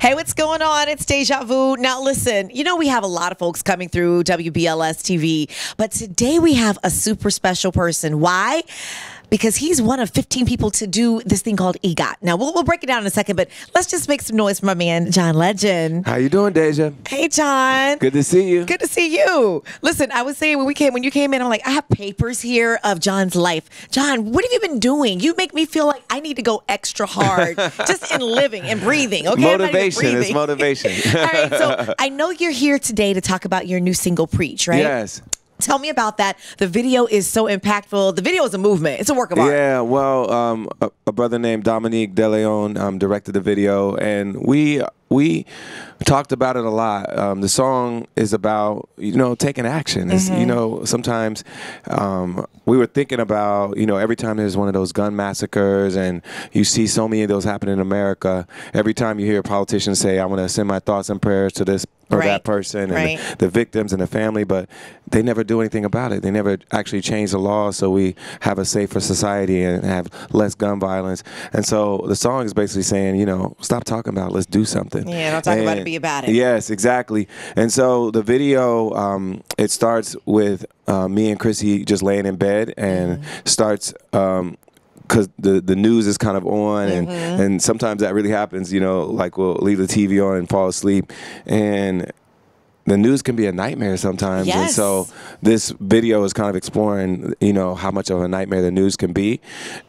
Hey, what's going on? It's Deja Vu. Now, listen, you know, we have a lot of folks coming through WBLS TV, but today we have a super special person. Why? Because he's one of 15 people to do this thing called EGOT. Now, we'll break it down in a second, but let's just make some noise for my man, John Legend. How you doing, Deja? Hey, John. Good to see you. Good to see you. Listen, I was saying when you came in, I'm like, I have papers here of John's life. John, what have you been doing? You make me feel like I need to go extra hard just in living and breathing. Okay, motivation is motivation. All right, so I know you're here today to talk about your new single, Preach, right? Yes. Tell me about that. The video is so impactful. The video is a movement. It's a work of art. Yeah, well, a brother named Dominique DeLeon directed the video, and we talked about it a lot. The song is about, you know, taking action. It's, you know, sometimes we were thinking about, you know, every time there's one of those gun massacres and you see so many of those happen in America, every time you hear politicians say, I want to send my thoughts and prayers to this or that person and the victims and the family, but they never do anything about it. They never actually change the law so we have a safer society and have less gun violence. And so the song is basically saying, you know, stop talking about it, let's do something. Yeah, don't talk about it, be about it. Yes, exactly. And so the video, it starts with me and Chrissy just laying in bed and starts because the news is kind of on, and sometimes that really happens, you know, like we'll leave the TV on and fall asleep, and the news can be a nightmare sometimes. Yes. And so this video is kind of exploring, you know, how much of a nightmare the news can be.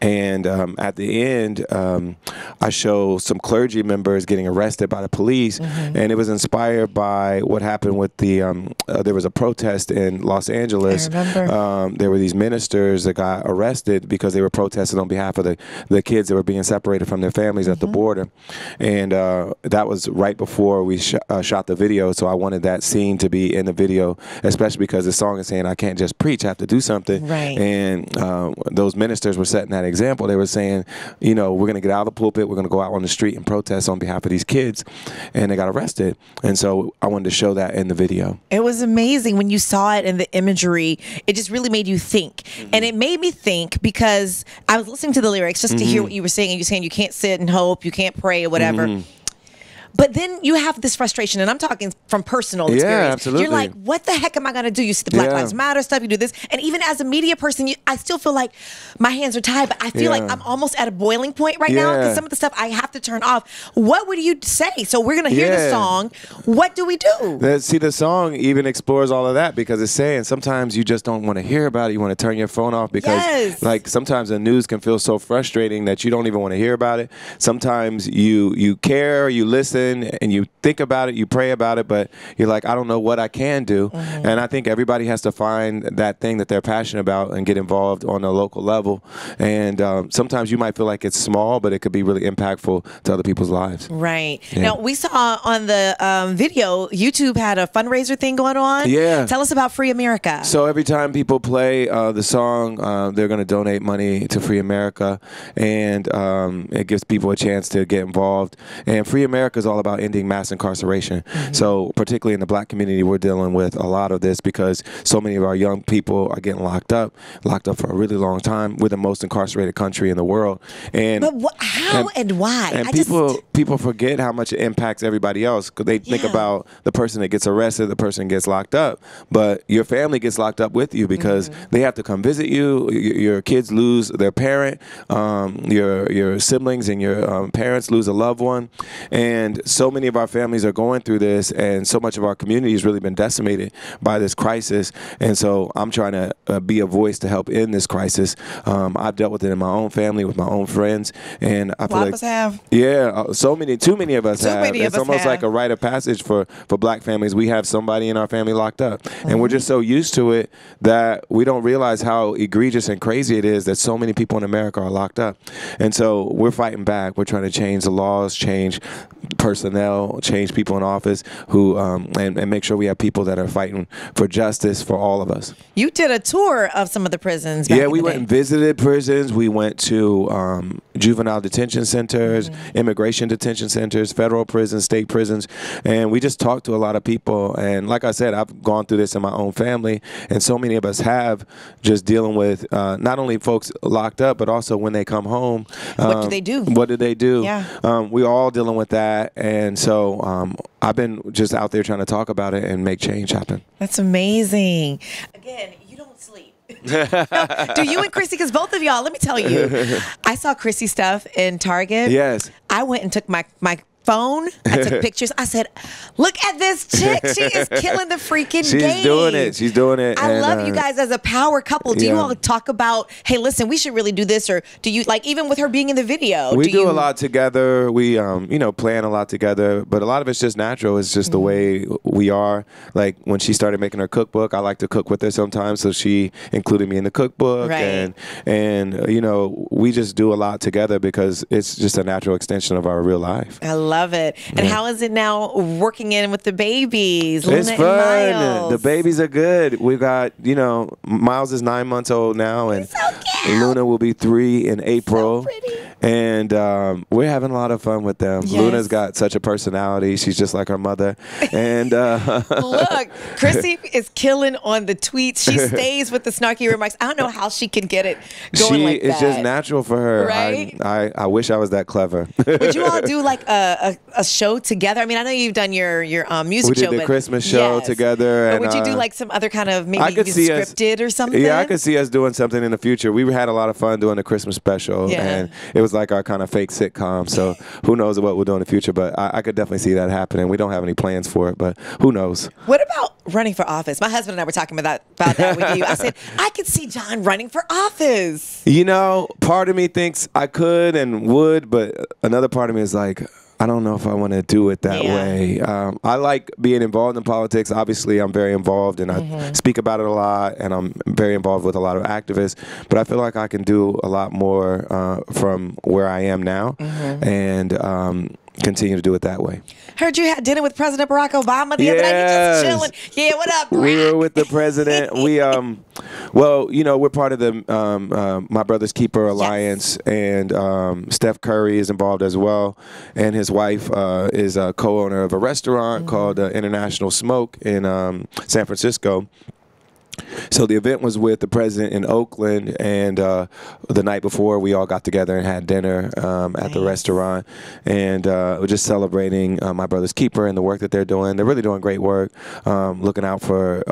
And at the end, I show some clergy members getting arrested by the police. And it was inspired by what happened with the, there was a protest in Los Angeles. I remember. There were these ministers that got arrested because they were protesting on behalf of the kids that were being separated from their families at the border. And that was right before we shot the video. So I wanted that scene to be in the video, especially because the song is saying I can't just preach, I have to do something. Right. And those ministers were setting that example. They were saying, you know, we're going to get out of the pulpit, we're going to go out on the street and protest on behalf of these kids, and they got arrested. And so I wanted to show that in the video. It was amazing when you saw it, and the imagery, it just really made you think. And it made me think because I was listening to the lyrics just to hear what you were saying, and you're saying you can't sit and hope, you can't pray or whatever. But then you have this frustration, and I'm talking from personal experience. Yeah, absolutely. You're like, what the heck am I going to do? You see the Black Lives Matter stuff, you do this. And even as a media person, I still feel like my hands are tied, but I feel like I'm almost at a boiling point right now because some of the stuff I have to turn off. What would you say? So we're going to hear the song. What do we do? See, the song even explores all of that because it's saying sometimes you just don't want to hear about it. You want to turn your phone off because like sometimes the news can feel so frustrating that you don't even want to hear about it. Sometimes you care, you listen, and you think about it, you pray about it, but you're like, I don't know what I can do. And I think everybody has to find that thing that they're passionate about and get involved on a local level. And sometimes you might feel like it's small, but it could be really impactful to other people's lives. Right. Now, we saw on the video, YouTube had a fundraiser thing going on. Yeah. Tell us about Free America. So every time people play the song, they're going to donate money to Free America, and it gives people a chance to get involved. And Free America is all about ending mass incarceration. So particularly in the Black community, we're dealing with a lot of this because so many of our young people are getting locked up for a really long time. We're the most incarcerated country in the world. And but how and why? And people forget how much it impacts everybody else because they think about the person that gets arrested, the person gets locked up, but your family gets locked up with you because they have to come visit you. Your kids lose their parent, your siblings and your parents lose a loved one, and so many of our families are going through this, and so much of our community has really been decimated by this crisis. And so I'm trying to be a voice to help end this crisis. I've dealt with it in my own family, with my own friends, and I feel like, us have. Yeah, too many of us have. It's almost like a rite of passage for Black families. We have somebody in our family locked up, and we're just so used to it that we don't realize how egregious and crazy it is that so many people in America are locked up. And so we're fighting back. We're trying to change the laws, change personnel, change people in office who and make sure we have people that are fighting for justice for all of us. You did a tour of some of the prisons. Yeah, we went and visited prisons. We went to juvenile detention centers, immigration detention centers, federal prisons, state prisons, and we just talked to a lot of people. And like I said, I've gone through this in my own family, and so many of us have, just dealing with not only folks locked up, but also when they come home. What do they do? What do they do? Yeah. We're all dealing with that, And so I've been just out there trying to talk about it and make change happen. That's amazing. Again, you don't sleep. Do you and Chrissy, because both of y'all, let me tell you, I saw Chrissy stuff in Target. Yes. I went and took my phone. I took pictures. I said, look at this chick. She is killing the freaking game. She's doing it. She's doing it. I love you guys as a power couple. Do you all talk about, hey, listen, we should really do this? Or do you, like, even with her being in the video? We do a lot together. We, you know, plan a lot together. But a lot of it's just natural. It's just the way we are. Like, when she started making her cookbook, I like to cook with her sometimes. So she included me in the cookbook. Right. And you know, we just do a lot together because it's just a natural extension of our real life. I love it. And how is it now working in with the babies? It's Luna fun. and Miles? The babies are good. We've got, you know, Miles is 9 months old now, and so cute. Luna will be 3 in April. So pretty. And we're having a lot of fun with them. Yes. Luna's got such a personality. She's just like her mother. And look, Chrissy is killing on the tweets. She stays with the snarky remarks. I don't know how she can get it going like that. It's just natural for her. Right? I wish I was that clever. Would you all do like a show together? I mean, I know you've done your music show. We did the Christmas show together. But And, would you do like some other kind of maybe I could see scripted or something? Yeah, I could see us doing something in the future. We had a lot of fun doing the Christmas special, and it was like our kind of fake sitcom. So who knows what we'll do in the future? But I could definitely see that happening. We don't have any plans for it, but who knows? What about running for office? My husband and I were talking about that with you. I said, I could see John running for office. You know, part of me thinks I could and would, but another part of me is like, I don't know if I want to do it that way. I like being involved in politics. Obviously, I'm very involved, and I speak about it a lot, and I'm very involved with a lot of activists. But I feel like I can do a lot more from where I am now, and continue to do it that way. Heard you had dinner with President Barack Obama the other night. You just chilling. Yeah, what up, Barack? We were with the president. We, well, you know, we're part of the My Brother's Keeper Alliance, and Steph Curry is involved as well, and his wife is a co-owner of a restaurant called International Smoke in San Francisco. So the event was with the president in Oakland, and the night before we all got together and had dinner at the restaurant, and we're just celebrating My Brother's Keeper and the work that they're doing. They're really doing great work, looking out for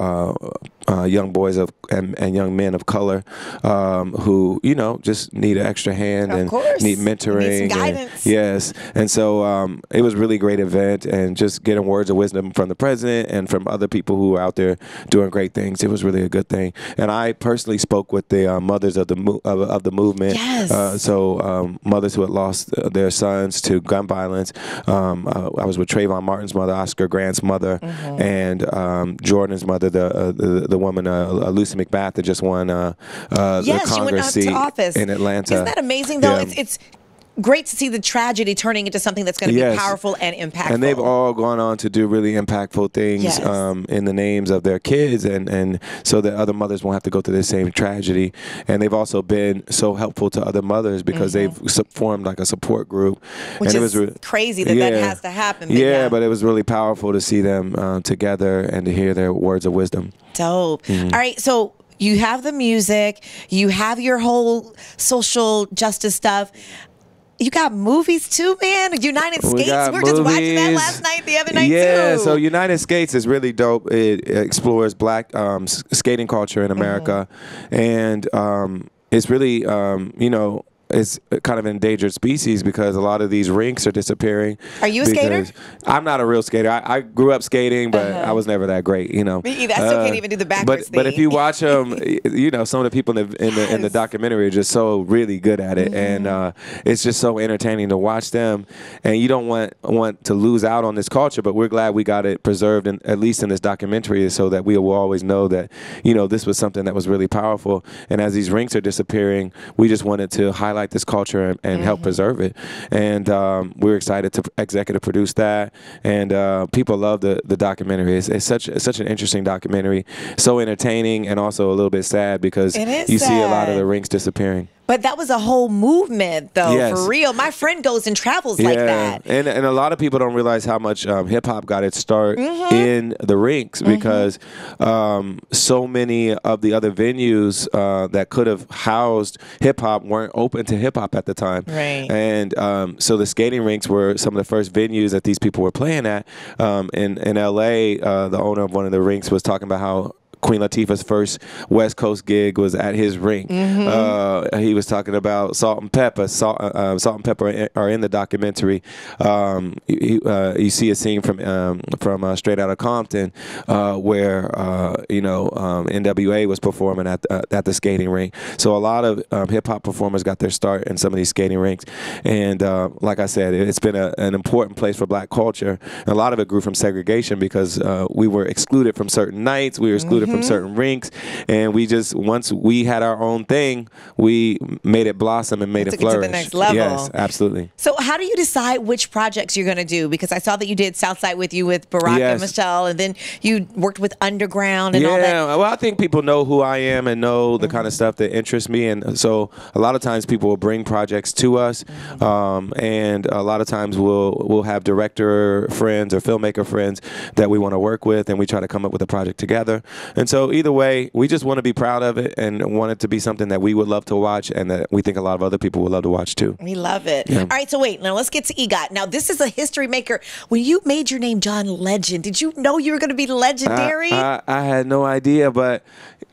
young boys and young men of color who, you know, just need an extra hand and need mentoring. Need some guidance. Yes, and so it was a really great event, and just getting words of wisdom from the president and from other people who are out there doing great things. It was really a good thing. And I personally spoke with the mothers of the movement. Yes. So mothers who had lost their sons to gun violence. I was with Trayvon Martin's mother, Oscar Grant's mother, and Jordan's mother, the woman Lucy McBath that just won the Congress seat in Atlanta. Isn't that amazing though? It's great to see the tragedy turning into something that's going to be powerful and impactful. And they've all gone on to do really impactful things in the names of their kids, and so that other mothers won't have to go through the same tragedy. And they've also been so helpful to other mothers because they've formed like a support group. Which and is crazy that that has to happen. But but it was really powerful to see them together and to hear their words of wisdom. Dope. All right, so you have the music, you have your whole social justice stuff. You got movies too, man. United Skates. We're just watching that last night, the other night too. Yeah, so United Skates is really dope. It explores black skating culture in America, and it's really, you know, it's kind of an endangered species because a lot of these rinks are disappearing. Are you a skater? I'm not a real skater. I grew up skating, but I was never that great, you know. Me either. I still can't even do the backwards thing. But if you watch them, you know, some of the people in the documentary are just so really good at it, and it's just so entertaining to watch them. And you don't want to lose out on this culture, but we're glad we got it preserved, at least in this documentary, so that we will always know that, you know, this was something that was really powerful. And as these rinks are disappearing, we just wanted to highlight this culture and help preserve it. And we're excited to executive produce that. And people love the documentary. It's such an interesting documentary. So entertaining and also a little bit sad because you see a lot of the rinks disappearing. But that was a whole movement, though, Yes. for real. My friend goes and travels like that. And a lot of people don't realize how much hip hop got its start in the rinks, because so many of the other venues that could have housed hip hop weren't open to hip hop at the time. Right. And so the skating rinks were some of the first venues that these people were playing at. In LA, the owner of one of the rinks was talking about how Queen Latifah's first West Coast gig was at his rink. He was talking about Salt and Pepper. Salt and Pepper are in the documentary. You see a scene from Straight Outta Compton where NWA was performing at the skating rink. So a lot of hip hop performers got their start in some of these skating rinks, and like I said, it's been an important place for Black culture. And a lot of it grew from segregation because we were excluded from certain nights. We were excluded from certain rinks, and we just, once we had our own thing, we made it blossom and made it flourish. To the next level. Yes, absolutely. So how do you decide which projects you're going to do? Because I saw that you did Southside with You with Barack and Michelle, and then you worked with Underground and all that. Yeah, well, I think people know who I am and know the kind of stuff that interests me, and so a lot of times people will bring projects to us, and a lot of times we'll have director friends or filmmaker friends that we want to work with, and we try to come up with a project together. And so either way, we just want to be proud of it and want it to be something that we would love to watch and that we think a lot of other people would love to watch too. We love it. Yeah. All right, so wait, now let's get to EGOT. Now, this is a history maker. When you made your name John Legend, did you know you were going to be legendary? I had no idea, but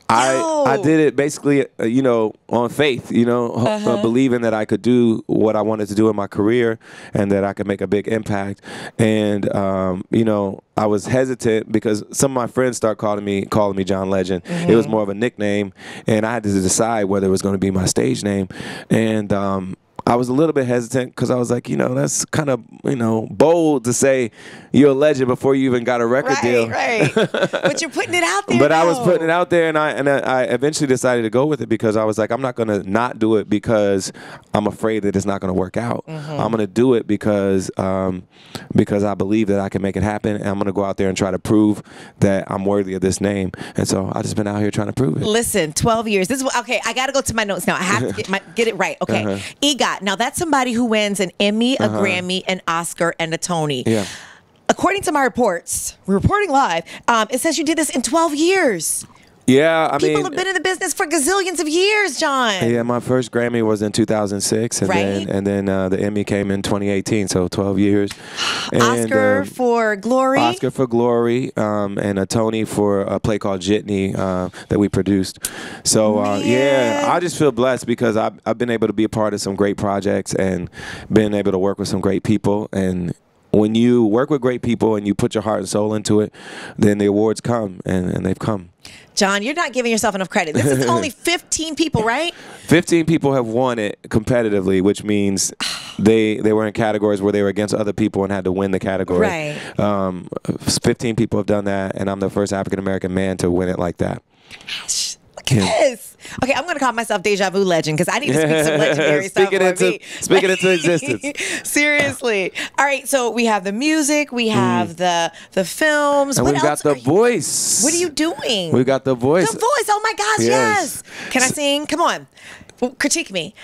I did it basically, on faith, believing that I could do what I wanted to do in my career and that I could make a big impact. And, I was hesitant because some of my friends started calling me John Legend. It was more of a nickname, and I had to decide whether it was going to be my stage name. And I was a little bit hesitant because I was like, that's kind of, bold to say you're a legend before you even got a record deal. Right. But you're putting it out there. But I was putting it out there, and I eventually decided to go with it because I was like, I'm not going to not do it because I'm afraid that it's not going to work out. I'm going to do it because I believe that I can make it happen, and I'm going to go out there and try to prove that I'm worthy of this name. And so I've just been out here trying to prove it. Listen, 12 years. This is okay. I got to go to my notes now. I have to get it right. Okay. EGOT. Now, that's somebody who wins an Emmy, a Grammy, an Oscar, and a Tony. Yeah. According to my reports, we're reporting live, it says you did this in 12 years. Yeah, People have been in the business for gazillions of years, John. Yeah, my first Grammy was in 2006, and then the Emmy came in 2018, so 12 years. And, Oscar for Glory. Oscar for Glory, and a Tony for a play called Jitney that we produced. So I just feel blessed because I've been able to be a part of some great projects and been able to work with some great people. And when you work with great people and you put your heart and soul into it, then the awards come, and they've come. John, you're not giving yourself enough credit. This is only 15 people, right? 15 people have won it competitively, which means they were in categories where they were against other people and had to win the category. Right. 15 people have done that, and I'm the first African-American man to win it like that. Yes. Okay, I'm going to call myself Deja Vu Legend because I need to speak some legendary stuff. Speak it into existence. Seriously. All right, so we have the music, we have the films. And we've got the voice. What are you doing? We got the voice. The voice. Oh my gosh, yes. Can I sing? Come on. Critique me.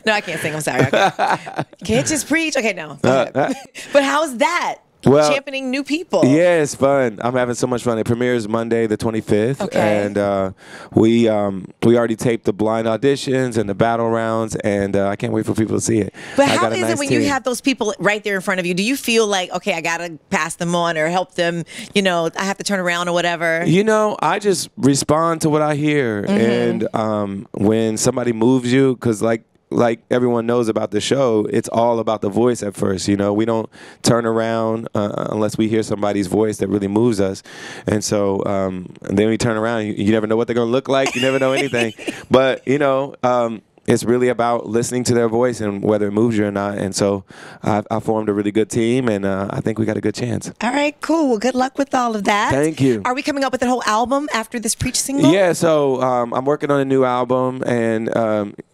No, I can't sing. I'm sorry. Okay. Can't just preach. Okay, no. But how's that? Well, championing new people. Yeah, it's fun. I'm having so much fun. It premieres Monday the 25th. Okay. And we already taped the blind auditions and the battle rounds, and I can't wait for people to see it. But how is it when you have those people right there in front of you? Do you feel like, okay, I got to pass them on or help them, I have to turn around or whatever? I just respond to what I hear. And when somebody moves you, because like everyone knows about the show, it's all about the voice at first. We don't turn around unless we hear somebody's voice that really moves us. And so and then we turn around, you never know what they're going to look like. You never know anything. But, it's really about listening to their voice and whether it moves you or not. And so I formed a really good team, and I think we got a good chance. All right, cool. Well, good luck with all of that. Thank you. Are we coming up with a whole album after this Preach single? Yeah, so I'm working on a new album, and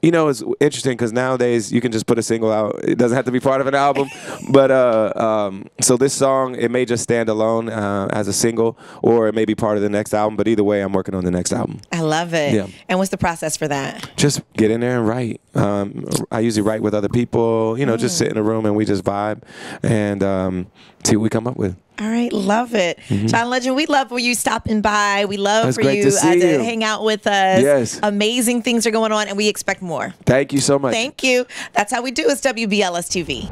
you know, it's interesting because nowadays you can just put a single out. It doesn't have to be part of an album. But so this song, it may just stand alone as a single, or it may be part of the next album. But either way, I'm working on the next album. I love it. Yeah. And what's the process for that? Just get in there and write. I usually write with other people, you know, just sit in a room and we just vibe and see what we come up with. All right, love it. John Legend, we love for you stopping by. We love It's for great you to see you. hang out with us. Yes. Amazing things are going on, and we expect more. Thank you so much. Thank you. That's how we do. It's WBLS TV.